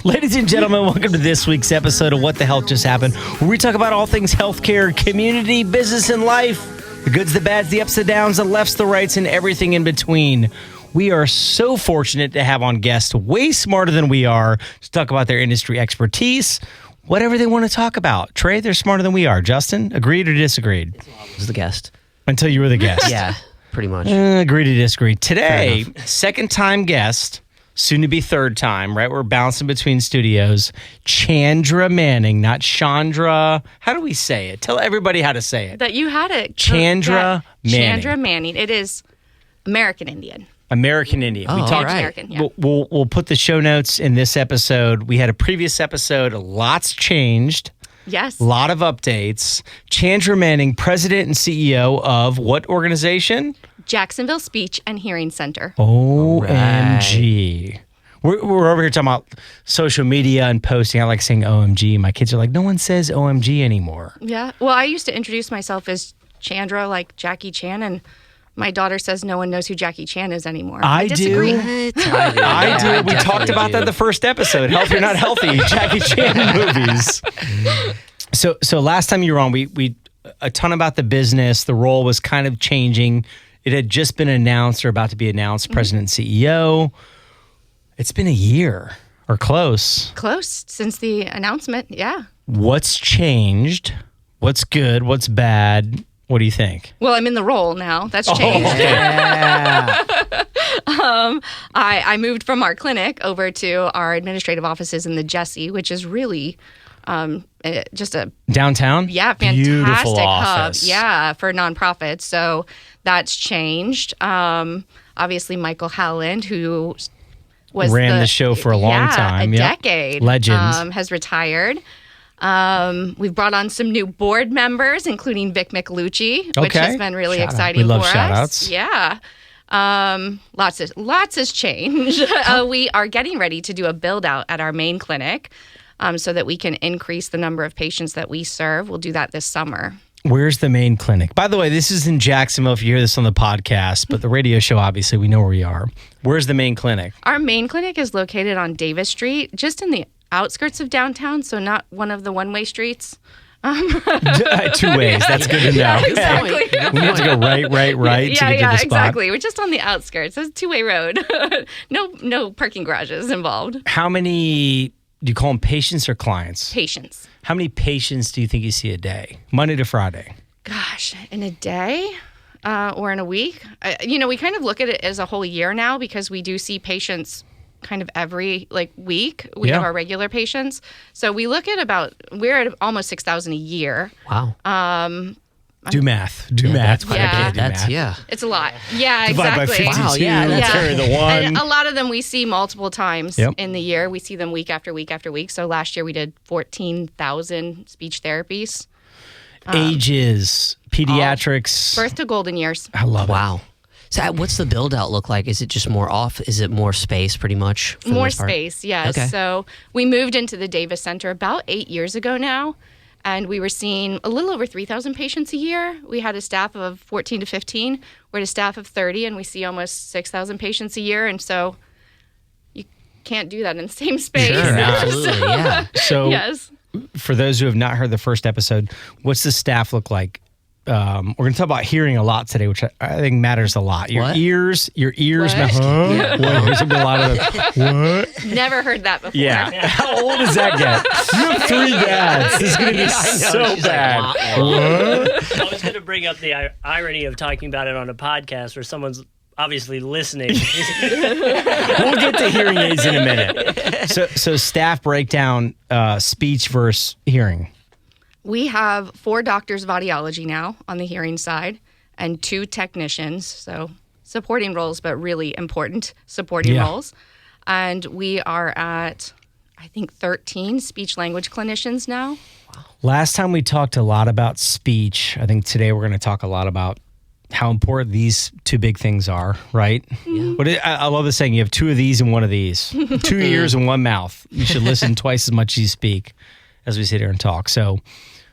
Ladies and gentlemen, welcome to this week's episode of What the Health Just Happened, where we talk about all things healthcare, community, business, and life. The goods, the bads, the ups, the downs, the lefts, the rights, and everything in between. We are so fortunate to have on guests way smarter than we are to talk about their industry expertise, whatever they want to talk about. Trey, they're smarter than we are. Justin, agreed or disagreed? I was the guest. Until you were the guest. Yeah, pretty much. Agree to disagree. Today, second-time guest, soon to be third time, right? We're bouncing between studios. Chandra Manning, not Chandra. How do we say it? Tell everybody how to say it. That you had it. Chandra Manning. Chandra Manning. It is American Indian. American Indian. Oh, we talked. right. American, yeah. We'll put the show notes in this episode. We had a previous episode. Lots changed. Yes. A lot of updates. Chandra Manning, president and CEO of what organization? Jacksonville Speech and Hearing Center. OMG. We're over here talking about social media and posting. I like saying OMG. My kids are like, no one says OMG anymore. Yeah. Well, I used to introduce myself as Chandra, like Jackie Chan, and my daughter says no one knows who Jackie Chan is anymore. I disagree. I do. We talked about that in the first episode. Healthy or not healthy, Jackie Chan movies. So last time you were on, we a ton about the business. The role was kind of changing. It had just been announced or about to be announced, president and CEO. It's been a year or close. Close since the announcement, yeah. What's changed? What's good? What's bad? What do you think? Well, I'm in the role now. That's changed. Yeah. I moved from our clinic over to our administrative offices in the Jesse, which is really just a Downtown? fantastic Beautiful hub. office. Yeah, for nonprofits. So that's changed. Obviously, Michael Howland, who ran the show for a long time. A decade. Legend. Has retired. We've brought on some new board members, including Vic McLucci, which has been really exciting we love for shout us. outs. Yeah. Lots has changed. We are getting ready to do a build out at our main clinic so that we can increase the number of patients that we serve. We'll do that this summer. Where's the main clinic? By the way, this is in Jacksonville if you hear this on the podcast, but the radio show, obviously, we know where we are. Where's the main clinic? Our main clinic is located on Davis Street, just in the outskirts of downtown, so not one of the one-way streets. 2 ways. That's good to know. Yeah, exactly. We have to go right to get to the spot. Exactly. We're just on the outskirts. It's a two-way road. No parking garages involved. How many, do you call them patients or clients? Patients. How many patients do you think you see a day, Monday to Friday? Gosh, in a day or in a week? We kind of look at it as a whole year now because we do see patients kind of every week. We have our regular patients. So we look at we're at almost 6,000 a year. Wow. Do math. That's quite Yeah. a bit. It's a lot. Yeah, Divide by exactly. 52. Wow, yeah, Let's carry the one. And a lot of them we see multiple times Yep. in the year. We see them week after week after week. So last year we did 14,000 speech therapies. Ages, pediatrics. Birth to golden years. I love it. Wow. So what's the build out look like? Is it just more off? Is it more space pretty much? For the More most part? space, yes. Okay. So we moved into the Davis Center about 8 years ago now, and we were seeing a little over 3,000 patients a year. We had a staff of 14 to 15. We're at a staff of 30, and we see almost 6,000 patients a year. And so you can't do that in the same space. Sure, absolutely, yeah. So Yes. for those who have not heard the first episode, what's the staff look like? We're going to talk about hearing a lot today, which I think matters a lot. Your What? ears, What? There's going to be a lot of what? Never heard that before. Yeah. How old does that get? You have 3 dads. This is going to be so She's bad. like, I was going to bring up the irony of talking about it on a podcast where someone's obviously listening. We'll get to hearing aids in a minute. So staff breakdown, speech versus hearing. We have 4 doctors of audiology now on the hearing side and 2 technicians, so supporting roles, but really important supporting roles. And we are at, I think, 13 speech language clinicians now. Last time we talked a lot about speech. I think today we're going to talk a lot about how important these 2 big things are, right? Yeah. But I love the saying, you have 2 of these and 1 of these. 2 ears and 1 mouth. You should listen twice as much as you speak as we sit here and talk. So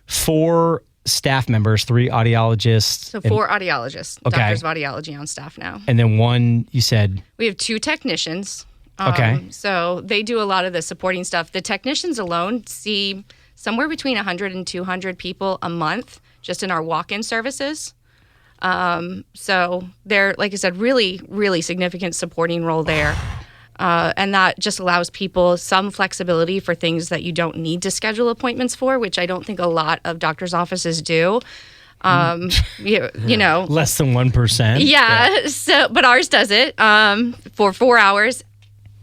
4 staff members, 3 audiologists. So 4 audiologists, doctors of audiology on staff now. And then 1, you said? We have 2 technicians Okay. So they do a lot of the supporting stuff. The technicians alone see somewhere between 100 and 200 people a month just in our walk-in services. So they're, like I said, really, really significant supporting role there. And that just allows people some flexibility for things that you don't need to schedule appointments for, which I don't think a lot of doctors' offices do. You know, Less than 1%. yeah. So, but ours does it for 4 hours,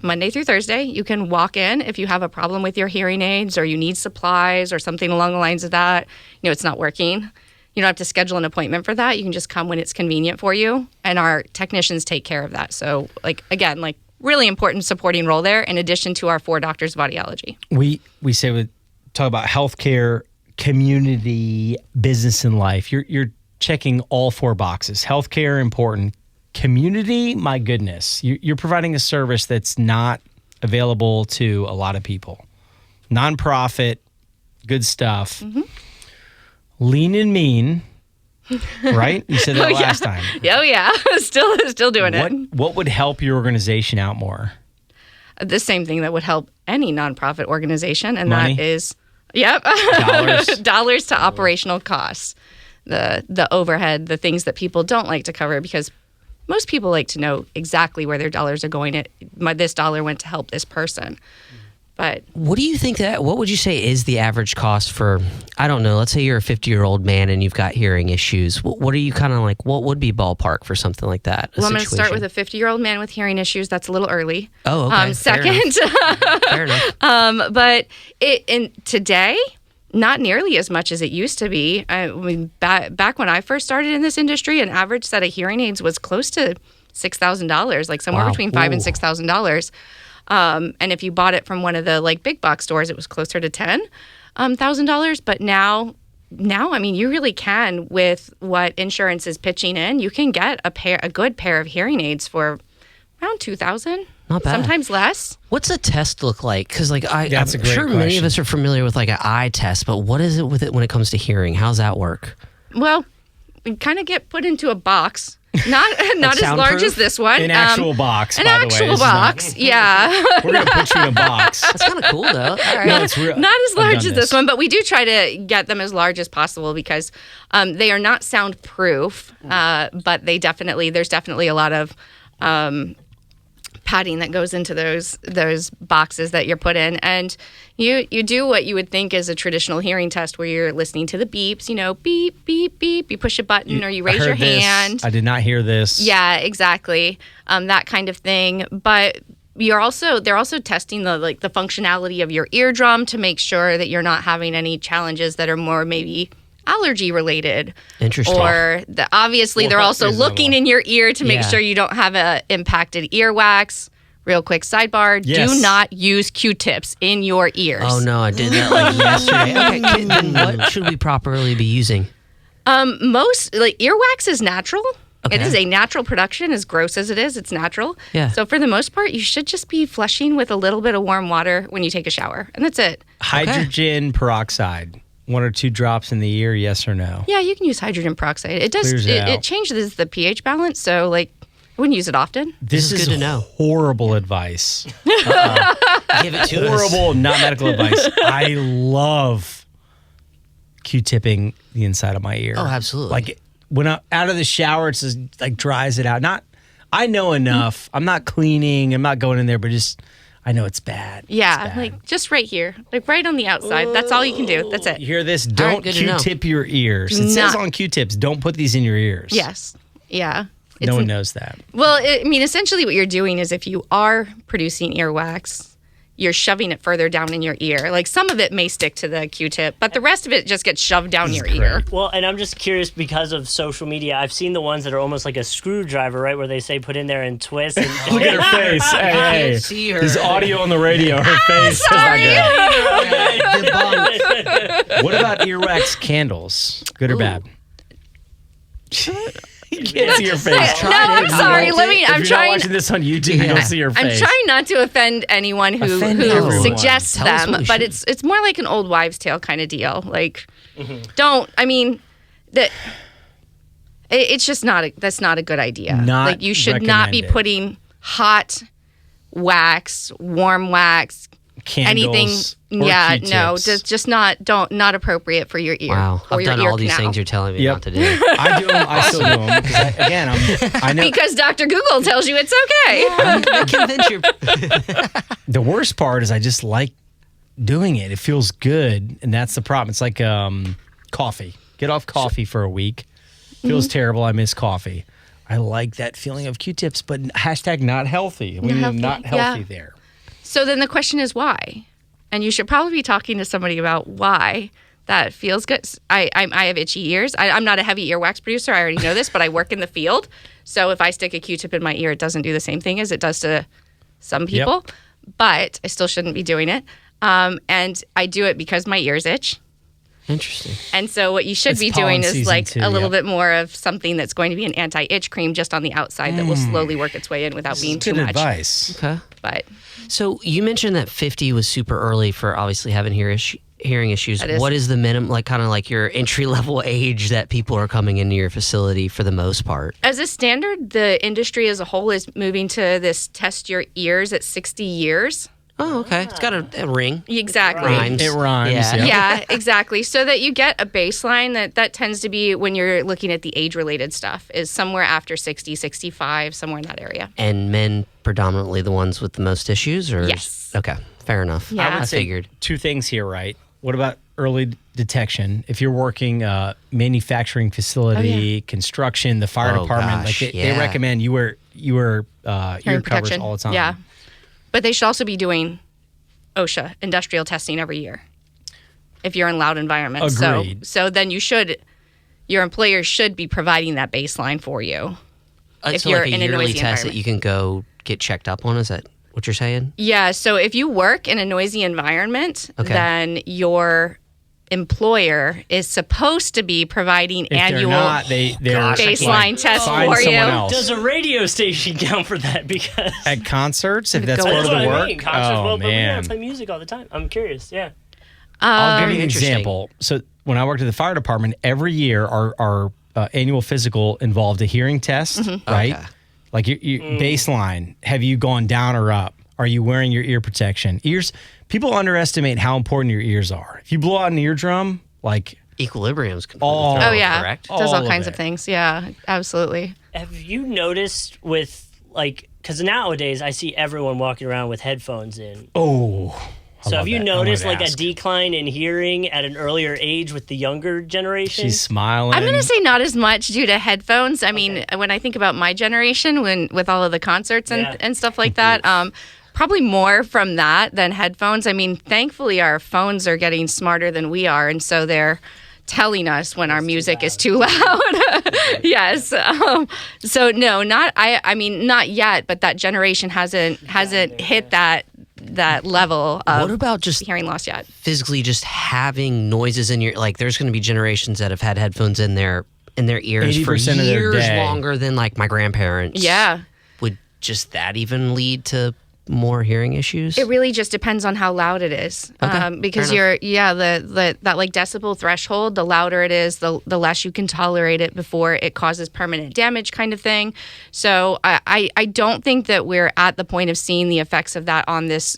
Monday through Thursday. You can walk in if you have a problem with your hearing aids or you need supplies or something along the lines of that. You know, it's not working. You don't have to schedule an appointment for that. You can just come when it's convenient for you, and our technicians take care of that. So, like, again, like, really important supporting role there in addition to our 4 doctors of audiology. We talk about healthcare, community, business, and life. You're checking all 4 boxes. Healthcare, important. Community, my goodness. You're providing a service that's not available to a lot of people. Nonprofit, good stuff. Mm-hmm. Lean and mean, right? You said that last time. Oh, yeah. Still doing it. What would help your organization out more? The same thing that would help any nonprofit organization, and Money? that is, yep, dollars to operational costs, the overhead, the things that people don't like to cover, because most people like to know exactly where their dollars are going. This dollar went to help this person. But what do you think what would you say is the average cost for, I don't know, let's say you're a 50-year-old man and you've got hearing issues. What are you kind of like, what would be ballpark for something like that? Well, I'm going to start with a 50-year-old man with hearing issues. That's a little early. Oh, okay. Second, Fair enough. but today, not nearly as much as it used to be. I mean, back when I first started in this industry, an average set of hearing aids was close to $6,000, like somewhere between $5,000 and $6,000. And if you bought it from one of the like big box stores, it was closer to $10,000. But now, I mean, you really can, with what insurance is pitching in, you can get a good pair of hearing aids for around $2,000. Not bad. Sometimes less. What's a test look like? Because like That's a I'm great sure many of question. us are familiar with like an eye test, but what is it with it when it comes to hearing? How's that work? Well, we kind of get put into a box. Not as large soundproof? as this one. An actual box, An by the way. actual This is box, yeah. We're going to put you in a box. That's kind of cool though. All right. No, it's real. Not as I've large done as this one, but we do try to get them as large as possible because they are not soundproof, but there's definitely a lot of padding that goes into those boxes that you're put in, and you do what you would think is a traditional hearing test, where you're listening to the beeps. You know, beep beep beep. You push a button or you raise your hand. I did not hear this. Yeah, exactly. That kind of thing. But they're also testing the functionality of your eardrum to make sure that you're not having any challenges that are more maybe allergy related. Interesting. Or obviously they're also looking in your ear to make sure you don't have a impacted earwax. Real quick sidebar, Yes. do not use Q-tips in your ears. Oh no, I did that like yesterday. Okay, then what should we properly be using? Most earwax is natural. Okay. It is a natural production, as gross as it is. It's natural. Yeah. So for the most part, you should just be flushing with a little bit of warm water when you take a shower, and that's it. Hydrogen peroxide. 1 or 2 drops in the ear, yes or no? Yeah, you can use hydrogen peroxide. It does. Clears it out. It changes the pH balance, so I wouldn't use it often. This is good to know. Horrible advice. Give it to us. Horrible, not medical advice. I love Q-tipping the inside of my ear. Oh, absolutely. Like when I'm out of the shower, it just like dries it out. I know enough. I'm not cleaning. I'm not going in there, but just I know it's bad. Yeah, It's bad. just right here, right on the outside. That's all you can do. That's it. You hear this? right, Don't good to know. Q-tip your ears. Do It says not. on Q-tips, don't put these in your ears. Yes. Yeah. No one knows that. Well, I mean, essentially what you're doing is if you are producing earwax, you're shoving it further down in your ear. Like some of it may stick to the Q-tip, but the rest of it just gets shoved down your ear. Well, and I'm just curious because of social media. I've seen the ones that are almost like a screwdriver, right, where they say put in there and twist. And Look at her face. Hey, see her. There's audio on the radio. Her face. is not good. What about earwax candles? Good or bad? You can't see your face. No, I'm sorry. If I'm you're not trying. watching this on YouTube, you don't see her I'm face. trying not to offend anyone who everyone. suggests Tell us them, what we but should- it's more like an old wives' tale kind of deal. Like, don't. I mean, it's just not. That's not a good idea. Not like you should not be recommended. putting hot wax, warm wax, Candles, anything. or Yeah, Q-tips. no, just not appropriate for your ear. Wow, or I've your done ear all these canal. things you're telling me Yep. not to do. I do them. I still do them because I know. Because Dr. Google tells you it's okay. I convince you. The worst part is I just like doing it. It feels good, and that's the problem. It's like coffee. Get off coffee for a week. Feels terrible. I miss coffee. I like that feeling of Q-tips, but hashtag not healthy. We need not healthy there. So then the question is why? And you should probably be talking to somebody about why that feels good. I have itchy ears. I'm not a heavy earwax producer. I already know this, but I work in the field. So if I stick a Q-tip in my ear, it doesn't do the same thing as it does to some people. But I still shouldn't be doing it. And I do it because my ears itch. Interesting. And so what you should It's be pollen doing is season like too, a little yep. bit more of something that's going to be an anti-itch cream just on the outside that will slowly work its way in without being too Good much. advice. Okay. But So you mentioned that 50 was super early for obviously having hearing issues. That is. What is the minimum, like kind of like your entry level age that people are coming into your facility for the most part? as a standard, the industry as a whole is moving to this test your ears at 60 years. Oh, okay. It's got a ring. Exactly. Rhymes. It rhymes. Yeah. Yeah. Yeah, exactly. So that you get a baseline that tends to be when you're looking at the age-related stuff is somewhere after 60, 65, somewhere in that area. And men predominantly the ones with the most issues? Or Yes. Okay. Fair enough. Yeah. I figured. Two things here, right? What about early detection? If you're working manufacturing facility, construction, the fire Oh, department, gosh, they yeah. recommend you wear ear covers all the time. Yeah. But they should also be doing OSHA, industrial testing every year, if you're in loud environments. Agreed. So then your employer should be providing that baseline for you. If So you're like a in a yearly noisy test that environment. you can go get checked up on, is that what you're saying? Yeah, so if you work in a noisy environment, Okay. then your employer is supposed to be providing If annual they're not, they're baseline tests find for you. someone else. Does a radio station count for that? Because At concerts, if that's Go- part that's of what the I work. mean. Concerts, Oh well, but we man. don't play music all the time. I'm curious. Yeah. I'll give you an Interesting. example. So when I worked at the fire department, every year our annual physical involved a hearing test, right? Okay. Like your baseline. Have you gone down or up? Are you wearing your ear protection? Ears. People underestimate how important your ears are. If you blow out an eardrum, like Equilibrium's Oh. Oh yeah, correct? does All all of kinds it. of things. Yeah, absolutely. Have you noticed with like, because nowadays I see everyone walking around with headphones in. So have you noticed like a decline in hearing at an earlier age with the younger generation? She's smiling. I'm going to say not as much due to headphones. I mean, when I think about my generation, when with all of the concerts Yeah. and stuff like that, probably more from that than headphones. I mean, thankfully our phones are getting smarter than we are, and so they're telling us when our music is too loud. Yes. So no, not I mean not yet, but that generation hasn't hit that level of What about just hearing loss yet. physically just having noises in your, like there's going to be generations that have had headphones in their ears for 80% of their years day. longer than like my grandparents. Yeah. Would just that even lead to more hearing issues? It really just depends on how loud it is. Okay, Because fair that like decibel threshold, the louder it is, the less you can tolerate it before it causes permanent damage kind of thing. So I don't think that we're at the point of seeing the effects of that on this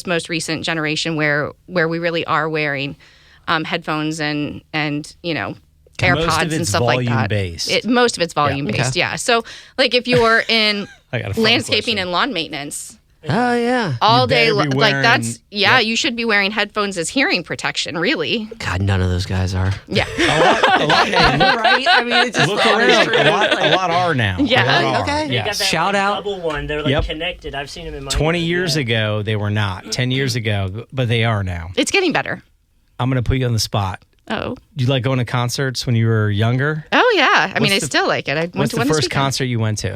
most recent generation where we really are wearing headphones and you know, Most of AirPods and it's stuff like that. volume-based. Most of it's volume based, yeah. So like if you're in I got a fun landscaping question. and lawn maintenance, Oh yeah. all You day better be like wearing- that's you should be wearing headphones as hearing protection, really. God, none of those guys are. Yeah. a lot, hey, Right? I mean, it's just look around. A lot are now. Yeah. A lot are. Okay. They Yeah. got that Shout like, out. double one. They're like Yep. connected. I've seen them in my 20 years yeah. ago, they were not. 10 years ago, but they are now. It's getting better. I'm going to put you on the spot. Oh. Do you like going to concerts when you were younger? Oh yeah. I mean, I What's the- still like it. I went What's to the one this first weekend. concert you went to?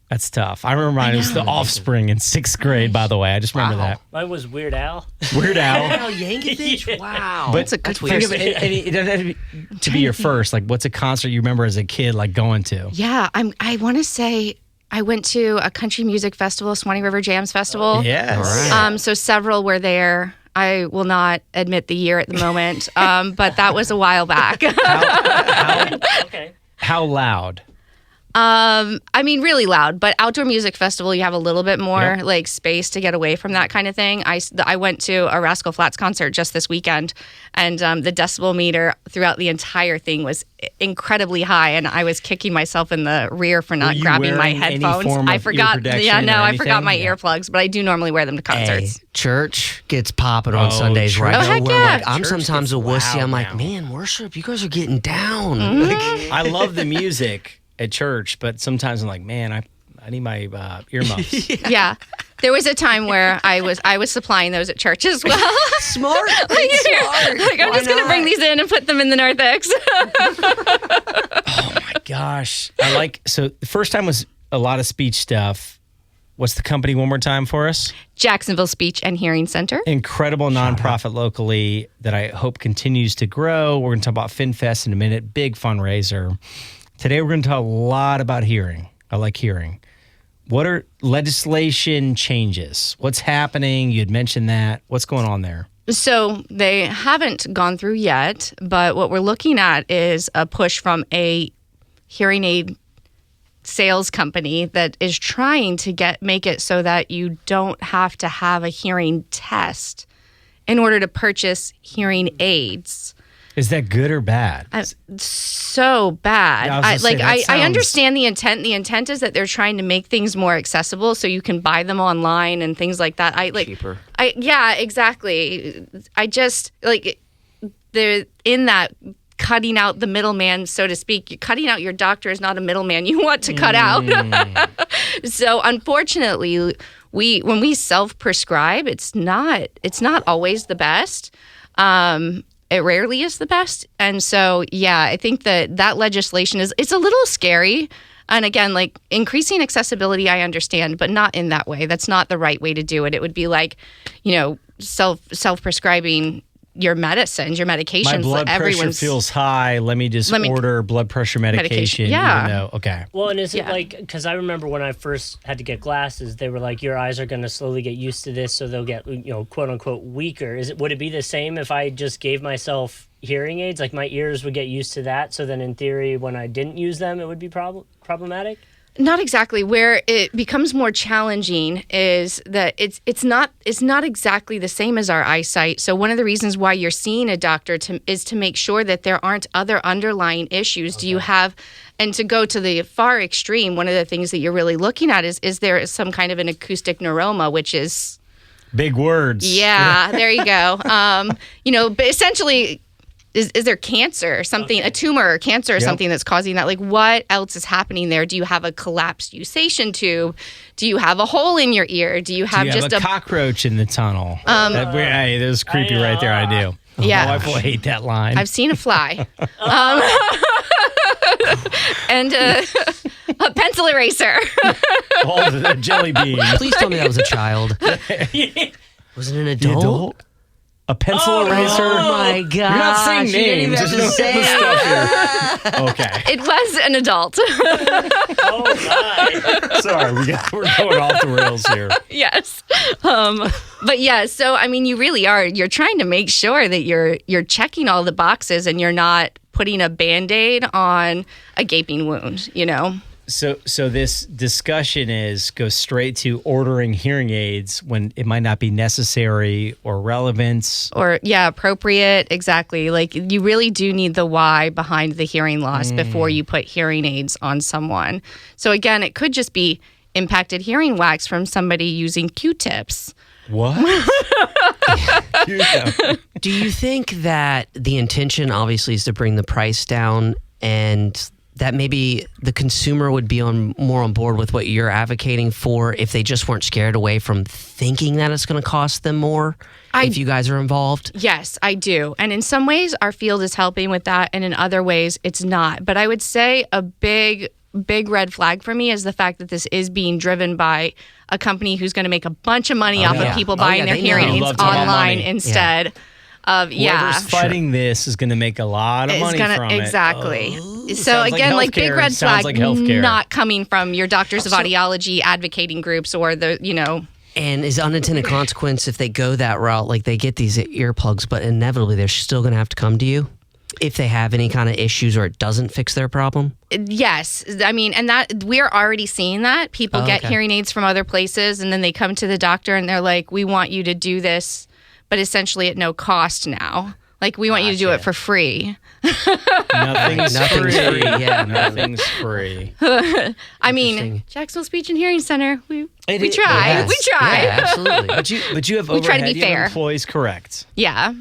That's tough. I remember mine. It was The Offspring in 6th grade, by the way. I just remember that. Mine was Weird Al. Weird Al. Oh, Yankovic? Wow. But That's a good think first. of it, and it doesn't have to be your first. Like, what's a concert you remember as a kid, like going to? Yeah, I want to say I went to a country music festival, Swanee River Jams Festival. Yes. All right. So several were there. I will not admit the year at the moment, but that was a while back. Okay. How loud? I mean, really loud, but outdoor music festival, you have a little bit more like space to get away from that kind of thing. I went to a Rascal Flatts concert just this weekend, and the decibel meter throughout the entire thing was incredibly high, and I was kicking myself in the rear for not grabbing my headphones. I forgot. I forgot my earplugs, but I do normally wear them to concerts. Hey, church gets popping on Sundays, right? Oh, heck yeah. I'm sometimes a wussy. I'm like, man, worship, you guys are getting down. I love the music at church, but sometimes I'm like, man, I need my earmuffs. Yeah. There was a time where I was supplying those at church as well. Smart. Like, I'm just going to bring these in and put them in the narthex. Oh my gosh. So the first time was a lot of speech stuff. What's the company one more time for us? Jacksonville Speech and Hearing Center. Incredible nonprofit locally that I hope continues to grow. We're going to talk about FinFest in a minute. Big fundraiser. Today we're going to talk a lot about hearing. I like hearing. What are legislation changes? What's happening? You had mentioned that. What's going on there? So they haven't gone through yet, but what we're looking at is a push from a hearing aid sales company that is trying to make it so that you don't have to have a hearing test in order to purchase hearing aids. Is that good or bad? So bad. I understand the intent. The intent is that they're trying to make things more accessible so you can buy them online and things like that. Cheaper. Yeah, exactly. I just they're in that cutting out the middleman, so to speak. Cutting out your doctor is not a middleman you want to cut out. So unfortunately, when we self-prescribe, it's not always the best. It rarely is the best. And so, yeah, I think that legislation it's a little scary. And again, like increasing accessibility, I understand, but not in that way. That's not the right way to do it. It would be like, self-prescribing your medicines, your medications. My blood pressure feels high. Let me order blood pressure medication. Yeah. Okay. Well, and is it like, because I remember when I first had to get glasses, they were like, your eyes are going to slowly get used to this, so they'll get, quote unquote, weaker. Would it be the same if I just gave myself hearing aids? Like my ears would get used to that, so then in theory, when I didn't use them, it would be problematic? Not exactly. Where it becomes more challenging is that it's not exactly the same as our eyesight. So one of the reasons why you're seeing a doctor is to make sure that there aren't other underlying issues. Okay. Do you have, and to go to the far extreme, one of the things that you're really looking at is there some kind of an acoustic neuroma, which is big words. Yeah, there you go. But essentially, Is there cancer, something, a tumor or cancer or something that's causing that? Like, what else is happening there? Do you have a collapsed eustachian tube? Do you have a hole in your ear? Do you have just a cockroach in the tunnel? That was creepy right there. I do. Yeah. My wife will hate that line. I've seen a fly. And a pencil eraser. Oh, the jelly bean. Please tell me that was a child. Was it an adult? A pencil eraser? Oh my God. You're not saying names. There's no stuff here. Okay. It was an adult. Oh my. Sorry, we're going off the rails here. Yes. But yeah, so I mean, you really are. You're trying to make sure that you're checking all the boxes and you're not putting a Band-Aid on a gaping wound, So this discussion goes straight to ordering hearing aids when it might not be necessary or relevant. Or, appropriate. Exactly. Like, you really do need the why behind the hearing loss before you put hearing aids on someone. So, again, it could just be impacted hearing wax from somebody using Q-tips. What? Do you think that the intention, obviously, is to bring the price down and that maybe the consumer would be more on board with what you're advocating for if they just weren't scared away from thinking that it's going to cost them more if you guys are involved? Yes, I do. And in some ways, our field is helping with that, and in other ways, it's not. But I would say a big red flag for me is the fact that this is being driven by a company who's going to make a bunch of money off of people buying their hearing aids online instead. Whoever's fighting this is going to make a lot of money from it. Exactly. So again, like big red flag, not coming from your doctors of audiology advocating groups or And is unintended consequence if they go that route, like they get these earplugs, but inevitably they're still going to have to come to you? If they have any kind of issues or it doesn't fix their problem? Yes. I mean, and that we're already seeing that. People get hearing aids from other places and then they come to the doctor and they're like, we want you to do this, but essentially at no cost now. Like, we want you to do it for free. Nothing's free. Yeah, nothing's free. I mean, Jacksonville Speech and Hearing Center, we try. Yes. We try. Yeah, absolutely. But you have We try to overhead, be you have fair. employees, correct. Yeah.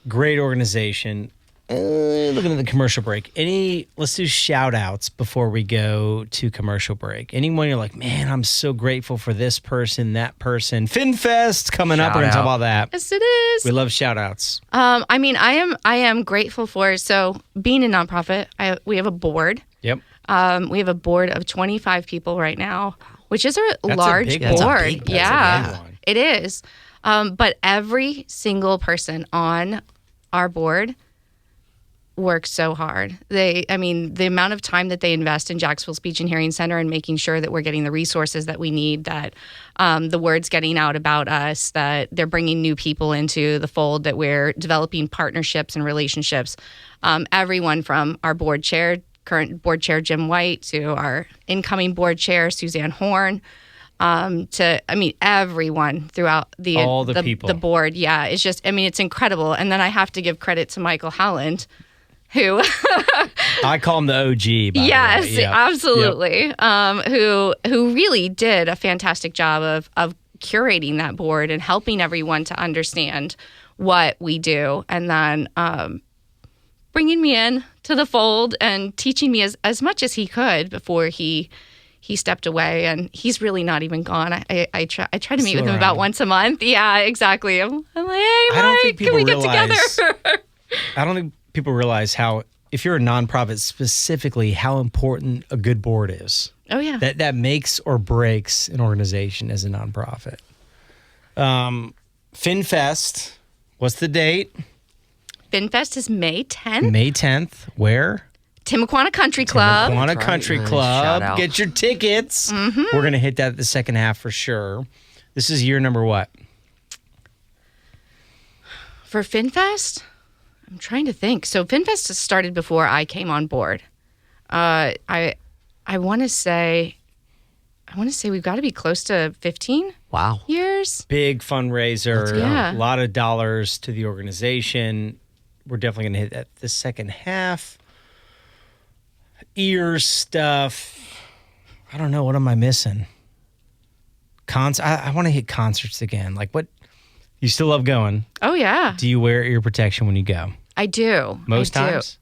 Great organization. Looking at the commercial break. Let's do shout outs before we go to commercial break. Anyone you're like, man, I'm so grateful for this person, that person. FinFest coming up. We're going to talk about that. Yes, it is. We love shout outs. I mean, I am grateful for, so being a nonprofit, we have a board. Yep. We have a board of 25 people right now, which is a That's large a big board. one. That's a big one. It is. But every single person on our board works so hard. The amount of time that they invest in Jacksonville Speech and Hearing Center and making sure that we're getting the resources that we need, that the word's getting out about us, that they're bringing new people into the fold, that we're developing partnerships and relationships. Everyone from our board chair, current board chair Jim White, to our incoming board chair Suzanne Horn, to everyone throughout all the people, the board. Yeah, it's just, it's incredible. And then I have to give credit to Michael Howland, who I call him the OG. Yes, the way. Yep. absolutely. Yep. Who really did a fantastic job of curating that board and helping everyone to understand what we do, and then bringing me in to the fold and teaching me as much as he could before he stepped away. And he's really not even gone. I try to meet with him about once a month. Yeah, exactly. I'm like, hey, Mike, can we get together? I don't think people realize how, if you're a nonprofit specifically, how important a good board is. Oh, yeah. That makes or breaks an organization as a nonprofit. FinFest, what's the date? FinFest is May 10th. May 10th. Where? Timuquana Country Club. Timuquana Right, Country nice. Club. Shout out. Get your tickets. Mm-hmm. We're going to hit that the second half for sure. This is year number what? For FinFest? I'm trying to think. So FinFest started before I came on board. I want to say we've got to be close to 15 Wow. years. Big fundraiser. Yeah. A lot of dollars to the organization. We're definitely going to hit that the second half. Ears stuff. I don't know. What am I missing? I want to hit concerts again. Like, what? You still love going. Oh, yeah. Do you wear ear protection when you go? I do. Most I do. times?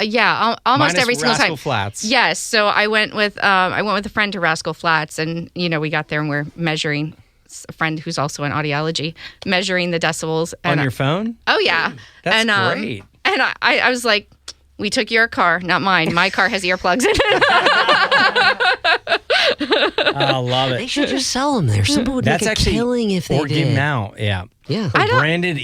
Yeah, almost Minus every single time. Rascal Flats. Yes. So I went with a friend to Rascal Flats, and we got there and we're measuring. A friend who's also in audiology, measuring the decibels On your phone? Oh yeah, That's and, great. And I was like, we took your car, not mine. My car has earplugs in it. I love They it. should just sell them there. Someone would That's make a actually, killing if they or did. give them out. Yeah. Yeah. Or branded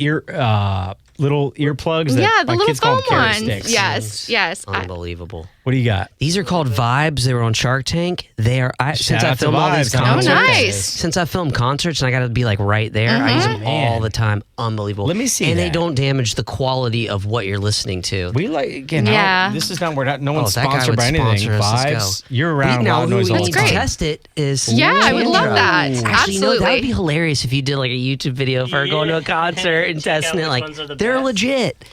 little earplugs. Yeah, that the my little kids call foam them carrot ones. sticks. Yes. Unbelievable. What do you got? These are called Vibes. They were on Shark Tank. They are since out I to filmed all these Vibes. I don't concerts. know what that nice. is. Since I film concerts and I got to be like right there, I use them Man. all the time. Unbelievable. Let me see And they that. don't damage the quality of what you're listening to. We again. Yeah. This is not. We're not. No one's that guy sponsored would by anything. sponsor us. Let's Vibes. go. You're around We know loud who noise we all the need time. to test it is Yeah, I would love that. Actually, Absolutely. that would be hilarious if you did like a YouTube video for going to a concert and Check out testing it. which Like ones are the they're best. legit.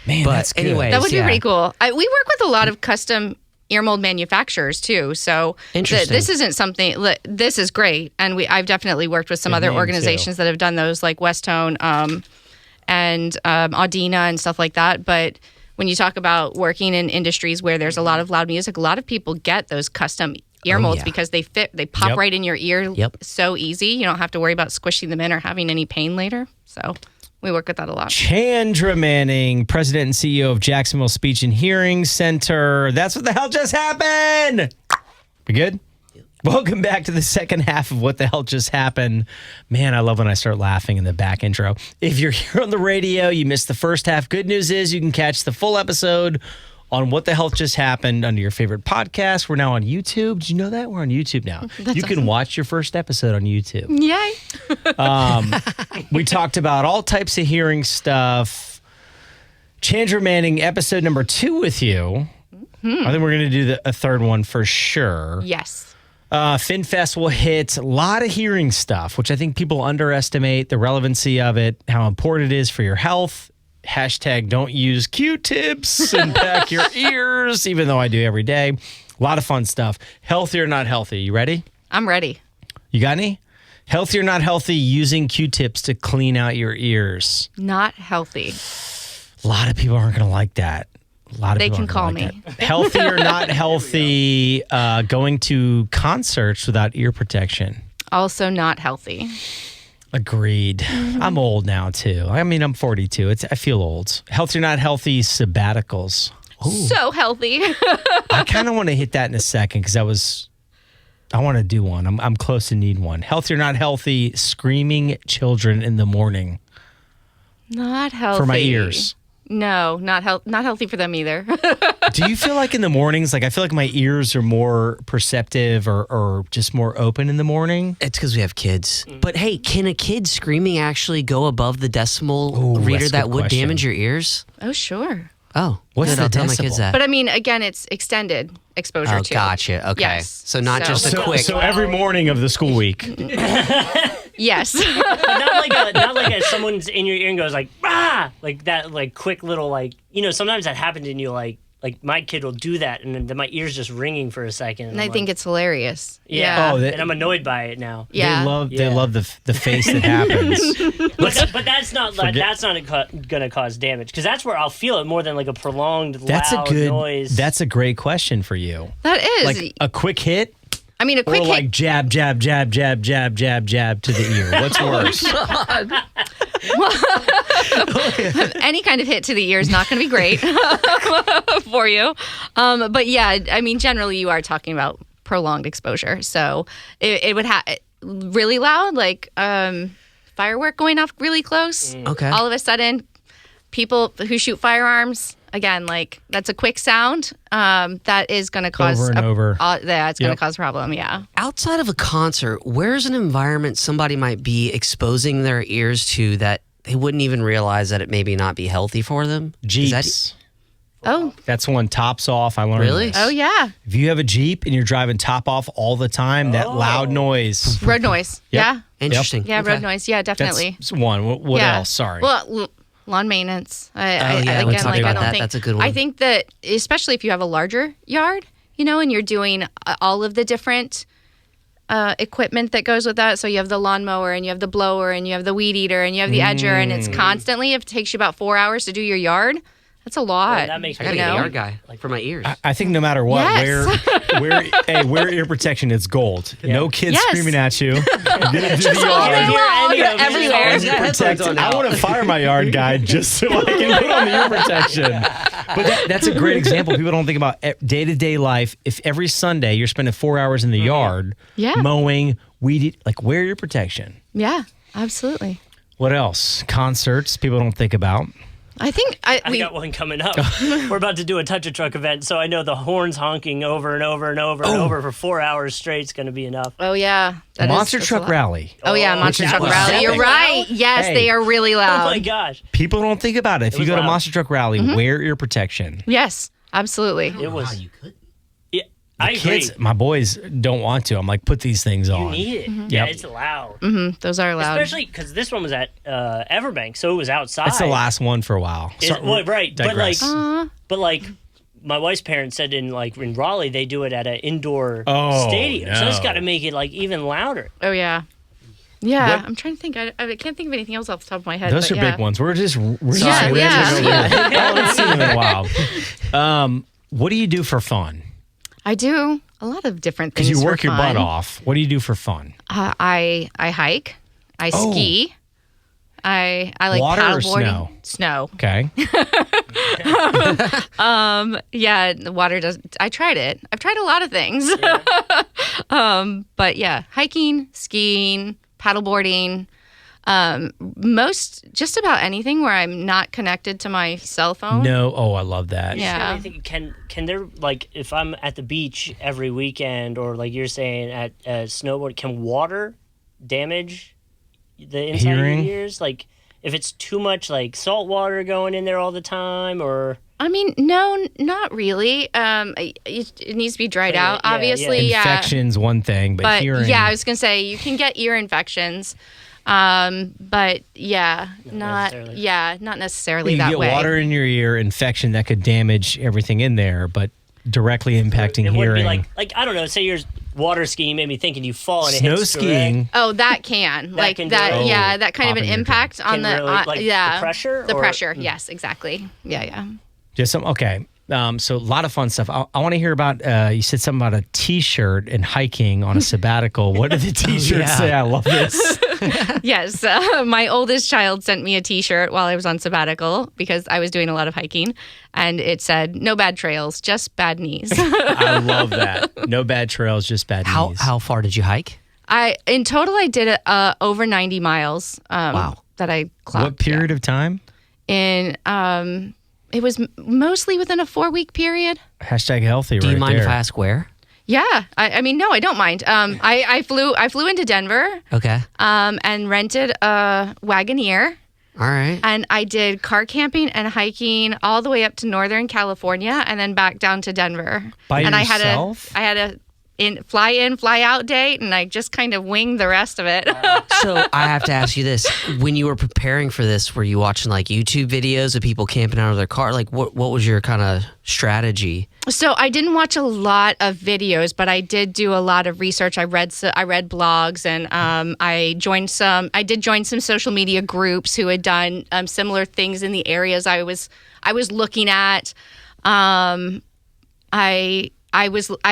Man, But that's good. anyway, That would be yeah. pretty cool. We work with a lot of custom ear mold manufacturers too. So Interesting. this isn't something. This is great, and I've definitely worked with some Good other name, organizations that have done those, like Westone and Audina and stuff like that. But when you talk about working in industries where there's a lot of loud music, a lot of people get those custom ear molds yeah. because they fit. They pop Yep. right in your ear. Yep. So easy. You don't have to worry about squishing them in or having any pain later. So we work with that a lot. Chandra Manning, President and CEO of Jacksonville Speech and Hearing Center. That's what the hell just happened. We good? Welcome back to the second half of What the Hell Just Happened. Man, I love when I start laughing in the back intro. If you're here on the radio, you missed the first half. Good news is you can catch the full episode on What the Hell Just Happened under your favorite podcast. We're now on YouTube. Did you know that? We're on YouTube now. You can watch your first episode on YouTube. Yay. We talked about all types of hearing stuff. Chandra Manning, episode number 2 with you. I think we're going to do a third one for sure. Yes. FinFest will hit a lot of hearing stuff, which I think people underestimate the relevancy of it, how important it is for your health. Hashtag don't use Q-tips and pack your ears, even though I do every day. A lot of fun stuff. Healthy or not healthy? You ready? I'm ready. You got any? Healthy or not healthy using Q-tips to clean out your ears? Not healthy. A lot of people aren't going to like that. A lot of They people can aren't call gonna me. like that. Healthy or not healthy going to concerts without ear protection? Also not healthy. Agreed. I'm old now, too. I mean, I'm 42. I feel old. Healthy or not healthy sabbaticals? Ooh. So healthy. I kind of want to hit that in a second because I want to do one. I'm close to need one. Healthy or not healthy screaming children in the morning? Not healthy. For my ears. No, not healthy for them either. Do you feel like in the mornings, like I feel like my ears are more perceptive or just more open in the morning? It's because we have kids. But hey, can a kid screaming actually go above the decimal Ooh, reader that's a that good would question. damage your ears? Oh, sure. Oh, What's good, the I'll tell my kids decibel? that. But I mean, again, it's extended exposure Oh, too. gotcha. Okay. Yes. So not just a quick. So every morning of the school week. Yes. But not like someone's in your ear and goes like, ah, like that, like quick little, like, sometimes that happens and you like my kid will do that and then my ear's just ringing for a second. And I I'm think like, it's hilarious. yeah. Oh, And I'm annoyed by it now. Yeah. They love the face that happens. But that's not gonna cause damage because that's where I'll feel it more than like a prolonged loud noise. That's a great question for you. That is. Like a quick hit I mean, a quick or like hit. jab, jab, jab, jab, jab, jab, jab to the ear. What's worse? Any kind of hit to the ear is not going to be great for you. But yeah, I mean, generally you are talking about prolonged exposure. So it would have really loud, like firework going off really close. Okay. All of a sudden, people who shoot firearms, again, like that's a quick sound that is going to cause Over and over. It's going Yep. to cause a problem. Yeah. Outside of a concert, where's an environment somebody might be exposing their ears to that they wouldn't even realize that it maybe not be healthy for them? Is that- Jeeps. Oh. That's one tops off. I learned Really? this. Oh yeah. If you have a Jeep and you're driving top off all the time, that loud noise. Road noise. Yep. Yeah. Interesting. Yeah. Okay. Road noise. Yeah. Definitely. That's one. What Yeah. else? Sorry. Well, lawn maintenance. yeah, we again, talked like, about I don't that. think That's a good one. I think that especially if you have a larger yard, and you're doing all of the different equipment that goes with that. So you have the lawnmower and you have the blower and you have the weed eater and you have the edger and it's constantly. If it takes you about 4 hours to do your yard, that's a lot. Yeah, that makes I me gotta you get a know? yard guy for my ears. I think no matter what, Yes. wear ear protection. It's gold. No kids Yes. screaming at you. Just all day hear long, any of it. everywhere. He's got headphones protect. on now. I want to fire my yard guy just so I can put on the ear protection. But that's a great example. People don't think about day-to-day life. If every Sunday you're spending 4 hours in the yard Yeah. mowing, weed, like wear your protection. Yeah, absolutely. What else? Concerts people don't think about. I think I got one coming up. We're about to do a touch a truck event, so I know the horns honking over and over and over and over for 4 hours straight is going to be enough. Oh yeah, that is- Monster that's a truck lot. rally. Oh yeah, Monster is Truck what Rally. happened. You're right. Yes, Hey. they are really Oh loud. my gosh. People don't think about it. If you was go to loud. Monster Truck Rally, wear ear protection. Yes, absolutely. It was. you could. Yeah, I agree. Kids, my boys don't want to. I'm like, put these things You on. need it. Mm-hmm. Yeah, Yep. it's loud. Those are loud. Especially because this one was at Everbank, so it was outside. That's the last one for a while. Right, Digress. but like my wife's parents said in Raleigh they do it at an indoor Oh, stadium, so it's no. got to make it like even louder. Oh yeah, yeah. What- I'm trying to think. I can't think of anything else off the top of my head. Those but are yeah. big ones. We're just ranting yeah. over here. I haven't seen them in a while. What do you do for fun? I do a lot of different things. Because you for work your fun. butt off. What do you do for fun? I hike. I Oh. ski. I like Water or paddleboarding. snow? Snow. Okay. Yeah, the water doesn't. I tried it. I've tried a lot of things. But yeah, hiking, skiing, paddleboarding. Just about anything where I'm not connected to my cell phone. No. Oh, I love that. Yeah. I think can there like if I'm at the beach every weekend or like you're saying at snowboard, can water damage the inside Hearing? of your ears? Like if it's too much like salt water going in there all the time, or I mean, no, not really. It needs to be dried out, obviously. Infection's one thing, but hearing. Yeah, I was gonna say you can get ear infections, but not necessarily that way. You get water in your ear, infection that could damage everything in there, but directly impacting hearing. It would be like I don't know. Say you're water skiing, maybe thinking you fall and it hits skiing. Oh, that can that kind of an impact on the the pressure. The pressure, yes, exactly. Yeah. Just okay. So a lot of fun stuff. I want to hear about. You said something about a T-shirt and hiking on a sabbatical. What did the T-shirt say? I love this. Yes, my oldest child sent me a T-shirt while I was on sabbatical because I was doing a lot of hiking, and it said, "No bad trails, just bad knees." I love that. No bad trails, just bad knees. How far did you hike? In total, I did over 90 miles. Wow. That I clocked. What period of time? It was mostly within a 4-week period. #healthy. Do you mind if I ask where? Yeah, I mean, no, I don't mind. I flew into Denver. Okay. And rented a Wagoneer. All right. And I did car camping and hiking all the way up to Northern California, and then back down to Denver. By and yourself? I had a fly in, fly out date, and I just kind of winged the rest of it. So I have to ask you this: when you were preparing for this, were you watching like YouTube videos of people camping out of their car? Like, what was your kind of strategy? So I didn't watch a lot of videos, but I did do a lot of research. I read blogs, and I did join some social media groups who had done similar things in the areas I was looking at. I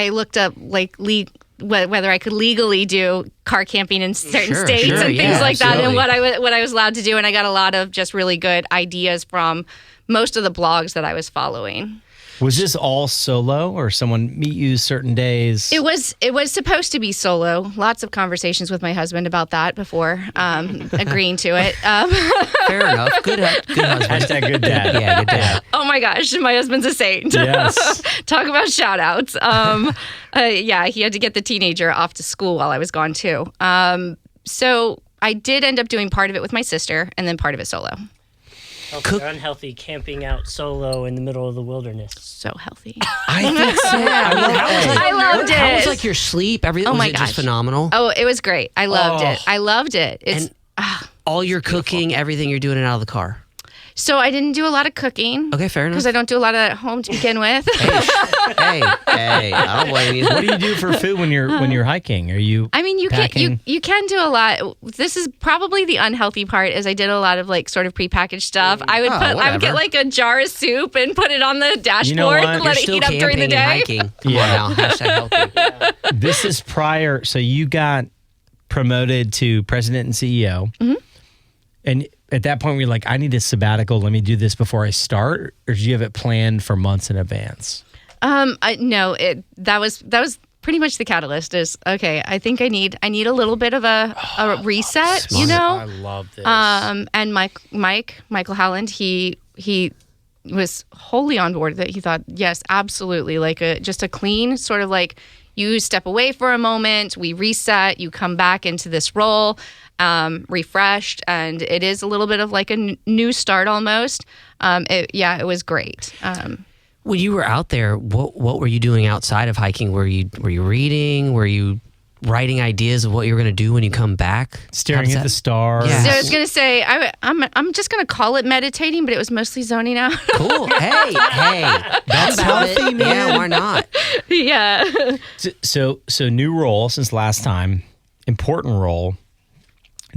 looked up whether I could legally do car camping in certain states and things like that, and what I was allowed to do, and I got a lot of just really good ideas from most of the blogs that I was following. Was this all solo, or someone meet you certain days? It was supposed to be solo. Lots of conversations with my husband about that before agreeing to it. Fair enough. Good husband. Good dad. Yeah, good dad. Oh my gosh, my husband's a saint. Yes. Talk about shout outs. Yeah, he had to get the teenager off to school while I was gone too. So I did end up doing part of it with my sister and then part of it solo. Healthy or unhealthy camping out solo in the middle of the wilderness? So healthy. I think so. I loved it. How was like your sleep? Everything was just phenomenal? Oh, it was great. I loved it. I loved it. It's all your cooking, everything you're doing it out of the car. So I didn't do a lot of cooking. Okay, fair enough. Because I don't do a lot at home to begin with. Hey, I don't blame you. What do you do for food when you're hiking? Are you? I mean, you packing? can do a lot. This is probably the unhealthy part. Is I did a lot of like sort of prepackaged stuff. I would get like a jar of soup and put it on the dashboard. You know what? Let it heat up during the day. Hiking. Come on now, #healthy. Yeah. This is prior. So you got promoted to president and CEO, and at that point, we're like, I need a sabbatical. Let me do this before I start, or did you have it planned for months in advance? No, that was pretty much the catalyst. Is okay. I think I need a little bit of a reset. Smart. You know, I love this. And Michael Howland, he was wholly on board that. He thought, yes, absolutely, like just a clean sort of like you step away for a moment, we reset, you come back into this role. Refreshed, and it is a little bit of like a new start almost. It was great. When you were out there, what were you doing outside of hiking? Were you reading? Were you writing ideas of what you were going to do when you come back? Staring at the stars. Yeah. So I was going to say I'm just going to call it meditating, but it was mostly zoning out. Cool. Hey, that's healthy, man. Yeah, why not? Yeah. So new role since last time, important role.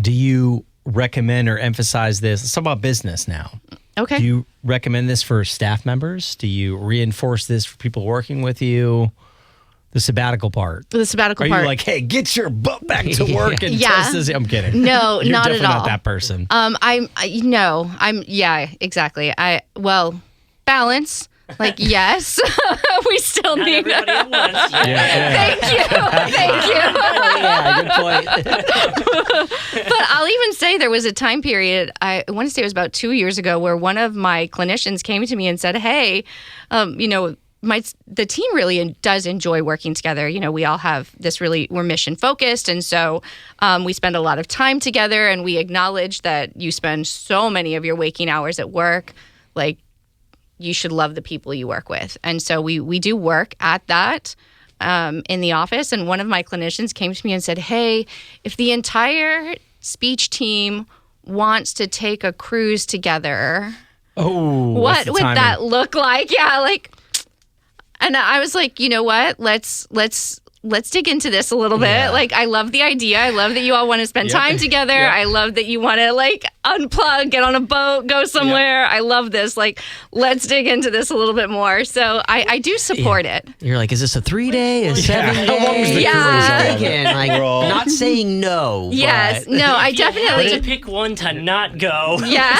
Do you recommend or emphasize this? Let's talk about business now. Okay. Do you recommend this for staff members? Do you reinforce this for people working with you? The sabbatical part. The sabbatical part. part. Are you like, hey, get your butt back to work and test this? I'm kidding. No, You're not definitely at all. not that person. Exactly. Balance. Like, yes, we still Not need everybody at once. Thank you. Yeah, good point. But I'll even say there was a time period, I want to say it was about 2 years ago, where one of my clinicians came to me and said, hey, the team really does enjoy working together. We all have we're mission focused. And so we spend a lot of time together, and we acknowledge that you spend so many of your waking hours at work. Like, you should love the people you work with. And so we do work at that in the office. And one of my clinicians came to me and said, hey, if the entire speech team wants to take a cruise together, what would that look like? Yeah, and I was like, you know what? Let's dig into this a little bit. Yeah. Like, I love the idea. I love that you all want to spend time together. Yep. I love that you want to unplug, get on a boat, go somewhere. Yep. I love this. Let's dig into this a little bit more. So I do support it. You're like, is this a 3-day, a 7-day? How long is the cruise? Not saying no. Yes. No, I definitely. To pick one to not go. Yeah.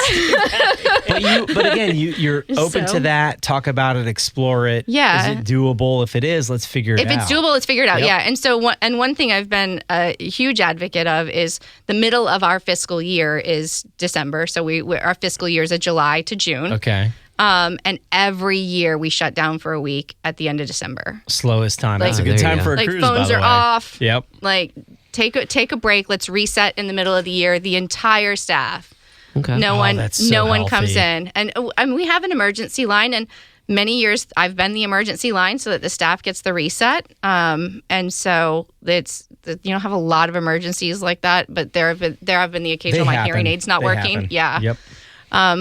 but again, you're open to that. Talk about it. Explore it. Yeah. Is it doable? If it is, let's figure it out. If it's doable, let's figure it out. Yep. Yeah. And so one thing I've been a huge advocate of is the middle of our fiscal year is December. So our fiscal year is a July to June. Okay. And every year we shut down for a week at the end of December. Slowest time. That's a good time for a cruise, by phones the are way. off. Yep. Take a break. Let's reset in the middle of the year. The entire staff. Okay. No one healthy. comes in. And we have an emergency line, and many years I've been the emergency line so that the staff gets the reset. And so you don't have a lot of emergencies like that, but there have been the occasional my hearing aid's not working. Happen. Yeah. Yep.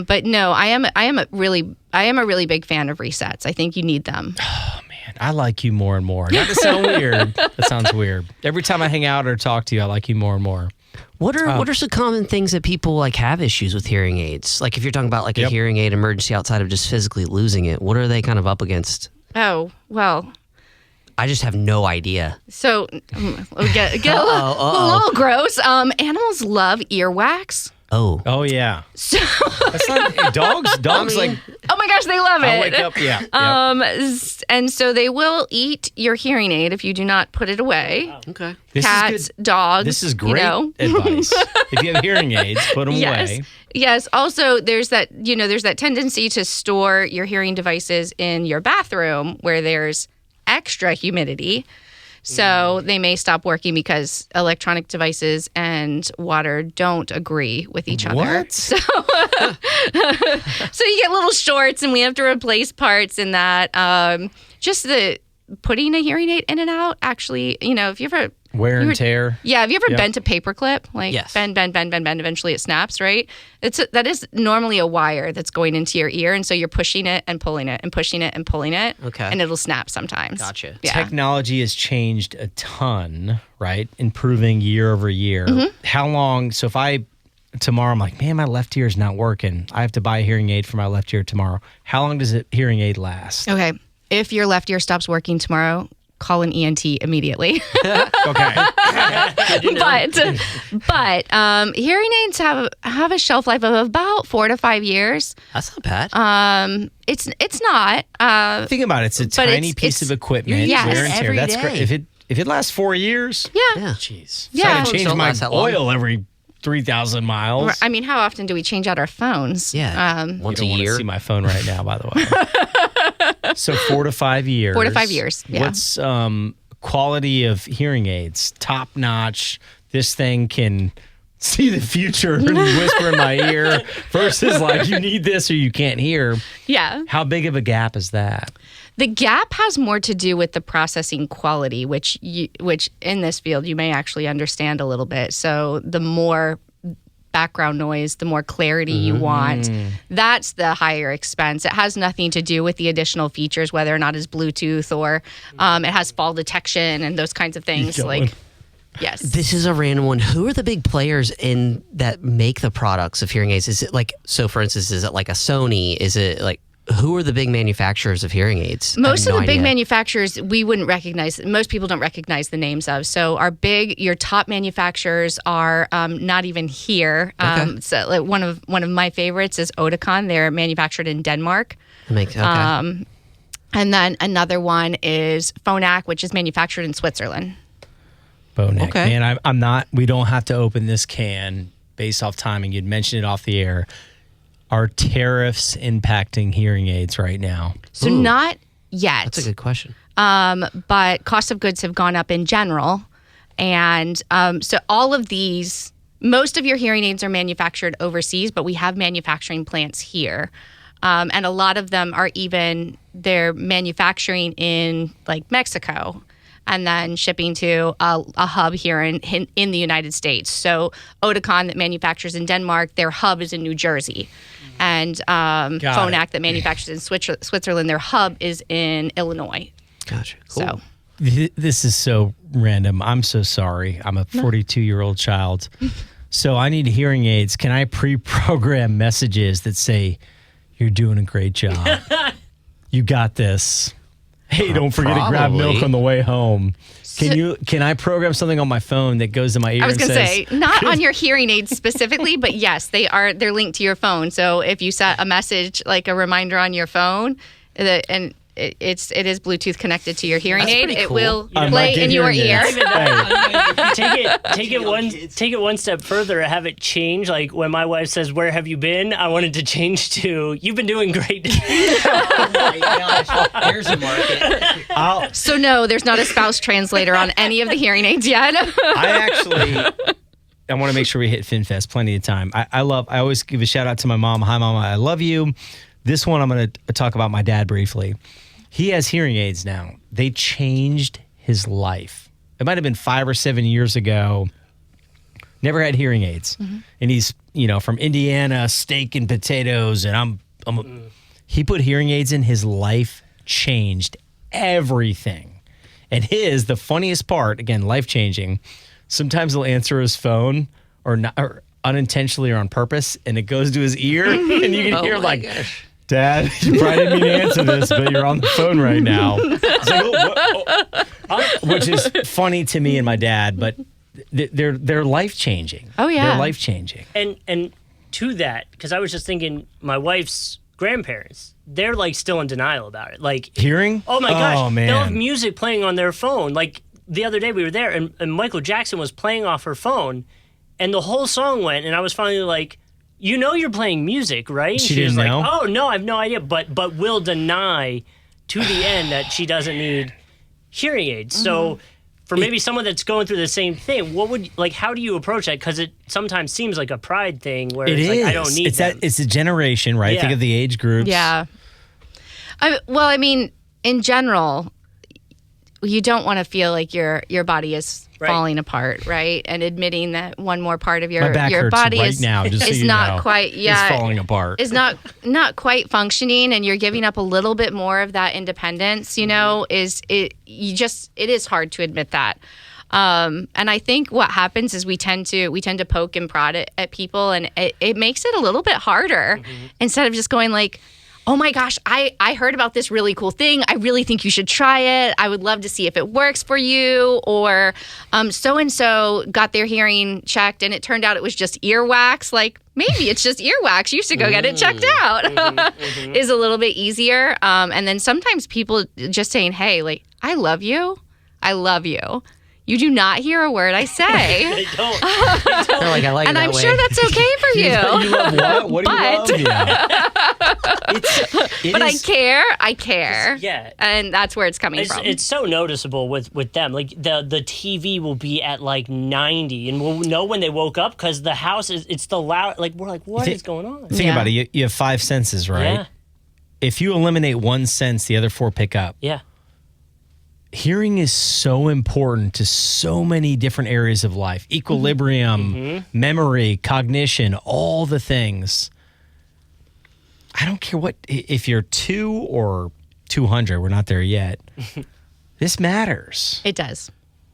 But no, I am a really big fan of resets. I think you need them. Oh man, I like you more and more. Not to sound weird. That sounds weird. Every time I hang out or talk to you, I like you more and more. What are some common things that people have issues with hearing aids? Like, if you're talking about a hearing aid emergency outside of just physically losing it, what are they kind of up against? Oh, well, I just have no idea. So we'll get a little gross. Animals love earwax. Oh yeah. So That's not dogs. Dogs oh my gosh, they love it. I wake up. Yeah. And so they will eat your hearing aid if you do not put it away. okay. Cats, dogs. This is great advice. If you have hearing aids, put them away. Yes. Also, there's that tendency to store your hearing devices in your bathroom where there's extra humidity. So they may stop working because electronic devices and water don't agree with each other. What? So you get little shorts, and we have to replace parts in that. Just the putting a hearing aid in and out, actually, if you ever... Wear and tear. Yeah, have you ever bent a paperclip? Yes. Bend, eventually it snaps, right? That is normally a wire that's going into your ear, and so you're pushing it and pulling it and pushing it and pulling it. Okay. And it'll snap sometimes. Gotcha. Yeah. Technology has changed a ton, right? Improving year over year. Mm-hmm. How long? So if tomorrow I'm like, man, my left ear is not working. I have to buy a hearing aid for my left ear tomorrow. How long does a hearing aid last? Okay. If your left ear stops working tomorrow, call an ENT immediately. Okay. But hearing aids have a shelf life of about 4 to 5 years. That's not bad. It's not. Think about it. It's a tiny piece of equipment. Yes. Wear and tear. Every That's day. great. If it lasts 4 years, Yeah. jeez. Yeah. So I Phones change don't my last that long. oil every 3,000 miles. I mean, how often do we change out our phones? Yeah. You Once a don't want to year. see my phone right now, by the way. So 4 to 5 years. 4 to 5 years. Yeah. What's quality of hearing aids? Top notch. This thing can see the future and whisper in my ear versus you need this or you can't hear. Yeah. How big of a gap is that? The gap has more to do with the processing quality, which in this field you may actually understand a little bit. So the more background noise, the more clarity you want, that's the higher expense. It has nothing to do with the additional features, whether or not it's Bluetooth or it has fall detection and those kinds of things. Yes. This is a random one. Who are the big players that make the products of hearing aids? Is it for instance, is it like a Sony? Is it who are the big manufacturers of hearing aids? Most of the big manufacturers we wouldn't recognize. Most people don't recognize the names of. So your top manufacturers are not even here. Okay. So one of my favorites is Oticon. They're manufactured in Denmark. Okay. And then another one is Phonak, which is manufactured in Switzerland. Boneck. Okay. Man, I'm not, we don't have to open this can based off timing. You'd mentioned it off the air. Are tariffs impacting hearing aids right now? So not yet. That's a good question. But cost of goods have gone up in general. And so all of these, most of your hearing aids are manufactured overseas, but we have manufacturing plants here. And a lot of them are they're manufacturing in like Mexico and then shipping to a hub here in the United States. So Oticon that manufactures in Denmark, their hub is in New Jersey. And Phonak that manufactures in Switzerland, their hub is in Illinois. Gotcha. Cool. So This is so random. I'm so sorry. I'm a 42-year-old child. So I need hearing aids. Can I pre-program messages that say, "You're doing a great job. You got this. Hey, don't forget to grab milk on the way home." Can I program something on my phone that goes to my ear? I was going to say, not on your hearing aids specifically, but yes, they're linked to your phone. So if you set a message, like a reminder on your phone, and it is Bluetooth connected to your hearing aid, it will play in your ear. Take it one step further. Have it change. Like when my wife says, "Where have you been?" I want it to change to, "You've been doing great." Oh my gosh! There's a market. So no, there's not a spouse translator on any of the hearing aids yet. I want to make sure we hit FinFest plenty of time. I always give a shout out to my mom. Hi, Mama. I love you. This one, I'm going to talk about my dad briefly. He has hearing aids now. They changed his life. It might have been 5 or 7 years ago. Never had hearing aids. Mm-hmm. And he's, from Indiana, steak and potatoes. And he put hearing aids in. His life changed everything. And the funniest part, again, life-changing, sometimes he'll answer his phone or unintentionally or on purpose, and it goes to his ear, and you can hear gosh. "Dad, you probably didn't mean to answer this, but you're on the phone right now." Which is funny to me and my dad, but they're life-changing. Oh, yeah. They're life-changing. And to that, because I was just thinking, my wife's grandparents, they're like still in denial about it. Like hearing? Oh my gosh. Oh, man. They'll have music playing on their phone. Like the other day we were there, and Michael Jackson was playing off her phone, and the whole song went, and I was finally like, "You're playing music, right?" She was didn't know? like, "Oh, no, I have no idea," but will deny to the end that she doesn't need hearing aids. Mm-hmm. So for maybe someone that's going through the same thing, how do you approach that? Because it sometimes seems like a pride thing where it's like, I don't need them. It's a generation, right? Yeah. Think of the age groups. Yeah. In general, you don't want to feel like your body is falling apart, right? And admitting that one more part of your body right is now, just is so not quite it's falling apart. Is not quite functioning, and you're giving up a little bit more of that independence. It is hard to admit that. And I think what happens is we tend to poke and prod at people, and it makes it a little bit harder instead of just going like, "Oh my gosh, I heard about this really cool thing. I really think you should try it. I would love to see if it works for you." Or so-and-so got their hearing checked and it turned out it was just earwax. Like, maybe it's just earwax. You should go get it checked out. Is a little bit easier. And then sometimes people just saying, "Hey, like, I love you. I love you. You do not hear a word I say." They don't. They're like, "I like and that I'm way." sure that's okay for you. You love what? What do you love? But I care. Yeah. And that's where it's coming from. It's so noticeable with them. Like the TV will be at like 90 and we'll know when they woke up because the house it's the loud, like we're like, what is going on? Think about it. You have 5 senses, right? Yeah. If you eliminate one sense, the other 4 pick up. Yeah. Hearing is so important to so many different areas of life. Equilibrium, memory, cognition, all the things. I don't care if you're 2 or 200, we're not there yet. This matters. It does.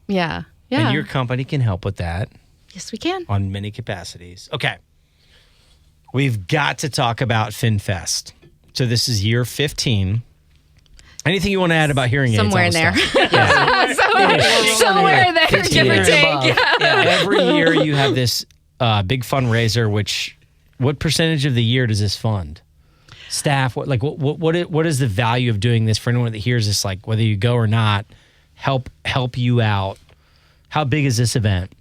Yeah. And your company can help with that. Yes, we can. On many capacities. Okay. We've got to talk about FinFest. So this is year 15. Anything you want to add about hearing aids? Somewhere in there. Yeah. Somewhere in there, give or take. Yeah. Every year you have this big fundraiser, what percentage of the year does this fund? Staff, what is the value of doing this for anyone that hears this, like whether you go or not, help you out? How big is this event?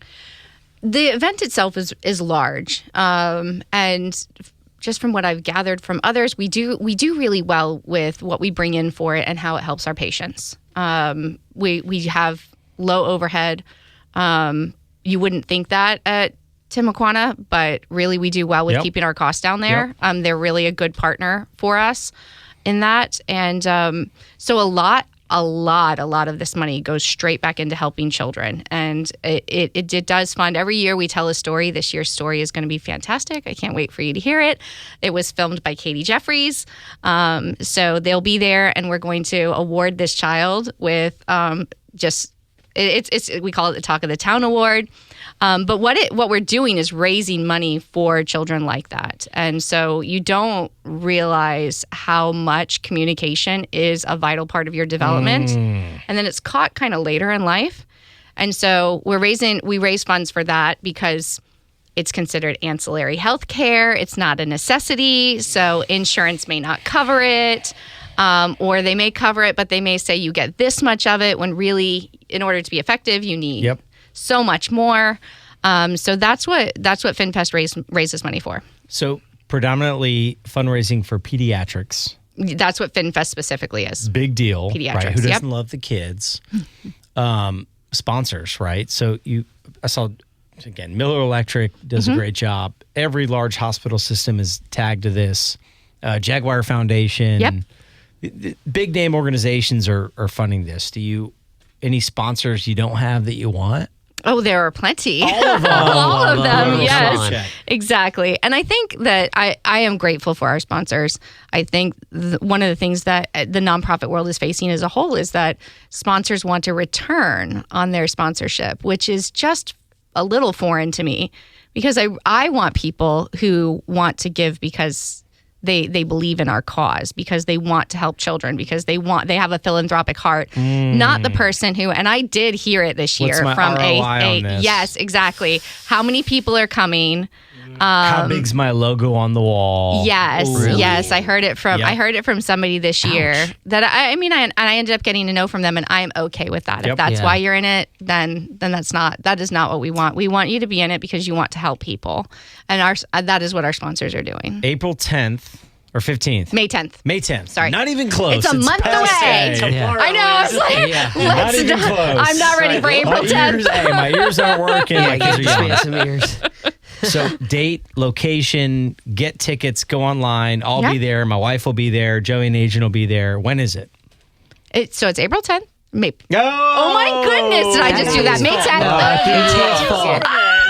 The event itself is large. And just from what I've gathered from others, we do really well with what we bring in for it and how it helps our patients. We have low overhead. You wouldn't think that at Timuquana, but really we do well with keeping our costs down there. They're really a good partner for us in that. And so a lot of this money goes straight back into helping children. And it does fund. Every year we tell a story. This year's story is going to be fantastic. I can't wait for you to hear it. It was filmed by Katie Jeffries. So they'll be there, and we're going to award this child with we call it the Talk of the Town Award. But what we're doing is raising money for children like that. And so you don't realize how much communication is a vital part of your development. And then it's caught kind of later in life. And so we raise funds for that because it's considered ancillary health care. It's not a necessity. So insurance may not cover it. Or they may cover it, but they may say you get this much of it when really, in order to be effective, you need so much more. So that's what FinFest raises money for. So predominantly fundraising for pediatrics. That's what FinFest specifically is. Big deal. Pediatrics, right? Who doesn't love the kids? Sponsors, right? So I saw, again, Miller Electric does a great job. Every large hospital system is tagged to this. Jaguar Foundation. Big name organizations are funding this. Any sponsors you don't have that you want? Oh, there are plenty. All of them. All of them, yes. Okay. Exactly. And I think that I am grateful for our sponsors. I think one of the things that the nonprofit world is facing as a whole is that sponsors want to return on their sponsorship, which is just a little foreign to me, because I want people who want to give because they believe in our cause, because they want to help children, because they have a philanthropic heart, not the person who, and I did hear it this year from ROI on this? Yes, exactly. How many people are coming? How big's my logo on the wall? Yes, really? Yes. I heard it from somebody this year that I ended up getting to know from them, and I'm okay with that. If that's why you're in it, then that is not what we want. We want you to be in it because you want to help people, and that is what our sponsors are doing. April 10th or 15th? May 10th. May 10th. Sorry. Not even close. It's a month past away. May. I know. I was like, Not even close. I'm not ready for April 10th. My ears aren't working. My kids are yelling. Some ears. So date, location, get tickets, go online. I'll be there. My wife will be there. Joey and Agent will be there. When is it? So it's April 10th. May. Oh my goodness. Did I just do that? May 10th.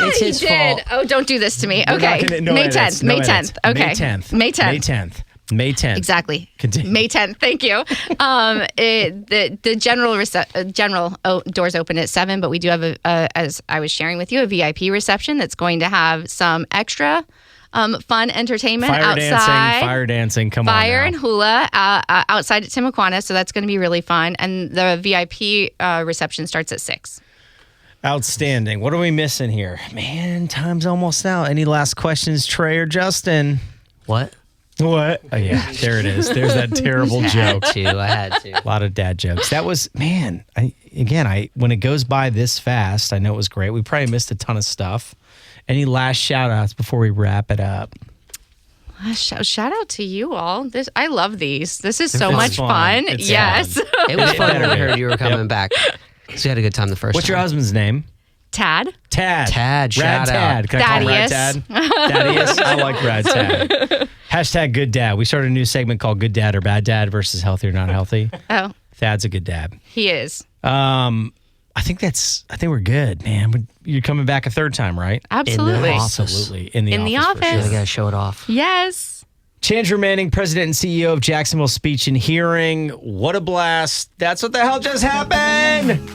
It's his fault. Oh, don't do this to me. Okay. May 10th. May 10th. Okay. May 10th. May 10th. May 10th. May 10th. Exactly. Continue. May 10th. Thank you. The general doors open at 7, but we do have as I was sharing with you, a VIP reception that's going to have some extra fun entertainment outside. Fire dancing. Come on. Fire and hula outside at Timuquana. So that's going to be really fun. And the VIP reception starts at 6. Outstanding. What are we missing here? Man, time's almost out. Any last questions, Trey or Justin? What? What? Oh, yeah. There it is. There's that terrible joke. I had to. A lot of dad jokes. That was, man, when it goes by this fast, I know it was great. We probably missed a ton of stuff. Any last shout outs before we wrap it up? Shout out to you all. I love these. This is so much fun. Yes. Fun. It was fun when I heard you were coming back. So we had a good time the first What's time. your husband's name? Tad. Rad shout Tad. Out. Can I call him Rad Tad? Thaddeus. I like Rad Tad. Hashtag good dad. We started a new segment called Good Dad or Bad Dad versus Healthy or Not Healthy. Oh. Thad's a good dad. He is. I think we're good, man. You're coming back a third time, right? Absolutely. Absolutely. In the office. office. For sure. We got to show it off. Yes. Chandra Manning, President and CEO of Jacksonville Speech and Hearing. What a blast. That's what the hell just happened.